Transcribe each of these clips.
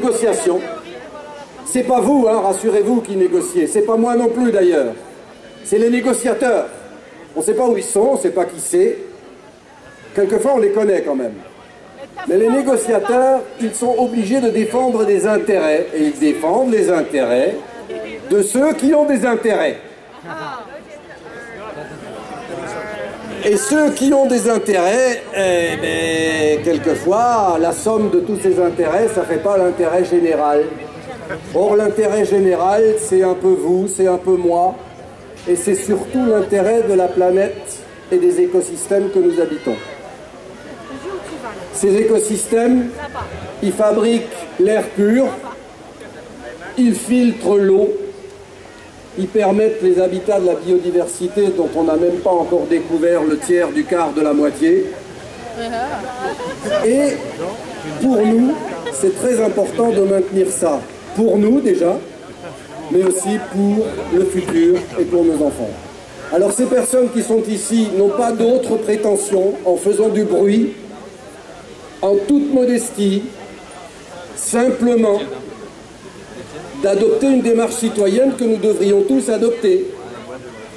négociation. C'est pas vous, hein, rassurez-vous, qui négociez. C'est pas moi non plus d'ailleurs. C'est les négociateurs. On ne sait pas où ils sont, on ne sait pas qui c'est. Quelquefois, on les connaît quand même. Mais les négociateurs, ils sont obligés de défendre des intérêts. Et ils défendent les intérêts de ceux qui ont des intérêts. Et ceux qui ont des intérêts, quelquefois, la somme de tous ces intérêts, ça ne fait pas l'intérêt général. Or, l'intérêt général, c'est un peu vous, c'est un peu moi, et c'est surtout l'intérêt de la planète et des écosystèmes que nous habitons. Ces écosystèmes, ils fabriquent l'air pur, ils filtrent l'eau, ils permettent les habitats de la biodiversité dont on n'a même pas encore découvert le tiers du quart de la moitié. Et pour nous, c'est très important de maintenir ça. Pour nous déjà, mais aussi pour le futur et pour nos enfants. Alors ces personnes qui sont ici n'ont pas d'autre prétention en faisant du bruit, en toute modestie, simplement d'adopter une démarche citoyenne que nous devrions tous adopter,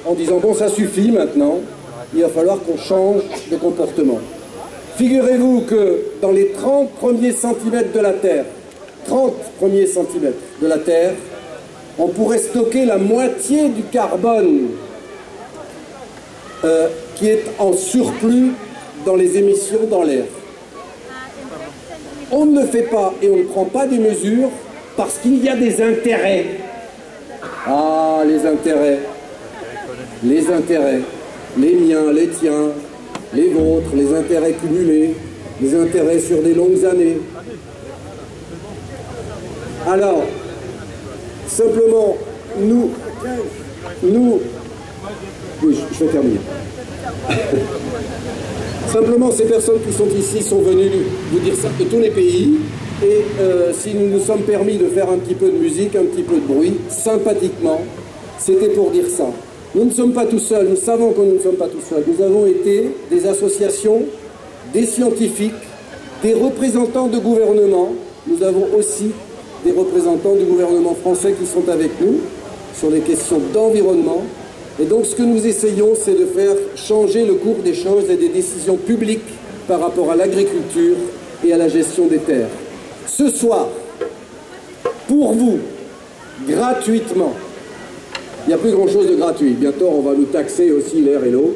en disant bon ça suffit maintenant, il va falloir qu'on change de comportement. Figurez-vous que dans les 30 premiers centimètres de la Terre, 30 premiers centimètres de la Terre, on pourrait stocker la moitié du carbone qui est en surplus dans les émissions dans l'air. On ne le fait pas et on ne prend pas des mesures parce qu'il y a des intérêts. Ah, les intérêts. Les intérêts. Les miens, les tiens, les vôtres, les intérêts cumulés, les intérêts sur des longues années. Alors, simplement, nous, oui, je vais terminer. Simplement, ces personnes qui sont ici sont venues vous dire ça de tous les pays. Et si nous nous sommes permis de faire un petit peu de musique, un petit peu de bruit, sympathiquement, c'était pour dire ça. Nous ne sommes pas tout seuls, nous savons que nous ne sommes pas tout seuls. Nous avons été des associations, des scientifiques, des représentants de gouvernement. Nous avons aussi des représentants du gouvernement français qui sont avec nous sur les questions d'environnement. Et donc ce que nous essayons, c'est de faire changer le cours des choses et des décisions publiques par rapport à l'agriculture et à la gestion des terres. Ce soir, pour vous, gratuitement, il n'y a plus grand-chose de gratuit. Bientôt, on va nous taxer aussi l'air et l'eau.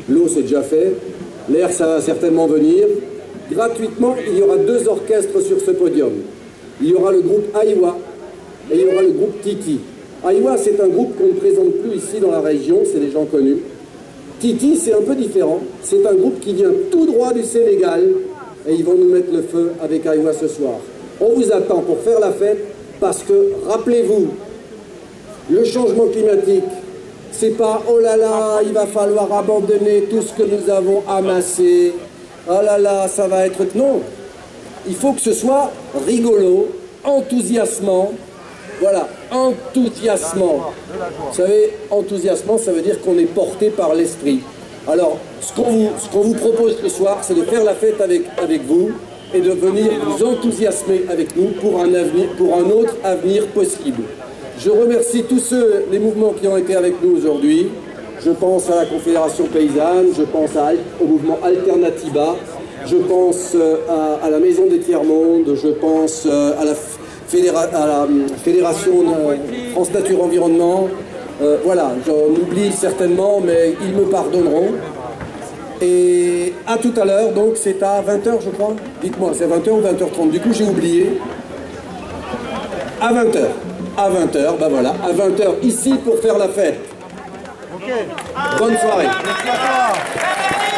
L'eau, c'est déjà fait. L'air, ça va certainement venir. Gratuitement, il y aura 2 orchestres sur ce podium. Il y aura le groupe Aiwa et il y aura le groupe Titi. Aiwa, c'est un groupe qu'on ne présente plus ici dans la région, c'est des gens connus. Titi, c'est un peu différent. C'est un groupe qui vient tout droit du Sénégal et ils vont nous mettre le feu avec Aiwa ce soir. On vous attend pour faire la fête parce que, rappelez-vous, le changement climatique, c'est pas « oh là là, il va falloir abandonner tout ce que nous avons amassé, oh là là, ça va être... » Non, il faut que ce soit rigolo, enthousiasmant, voilà, enthousiasmant. Vous savez, enthousiasmant, ça veut dire qu'on est porté par l'esprit. Alors, ce qu'on vous propose ce soir, c'est de faire la fête avec vous et de venir vous enthousiasmer avec nous pour un autre avenir possible. Je remercie tous les mouvements qui ont été avec nous aujourd'hui. Je pense à la Confédération Paysanne, je pense au mouvement Alternatiba, je pense à la Maison des Tiers-Mondes, je pense à la Fédération France Nature Environnement. Voilà, j'en oublie certainement, mais ils me pardonneront. Et à tout à l'heure, donc c'est à 20h je crois. Dites-moi, c'est 20h ou 20h30? Du coup j'ai oublié. À 20h. À 20h, ben voilà, à 20h ici pour faire la fête. Okay. Bonne soirée. Merci à toi.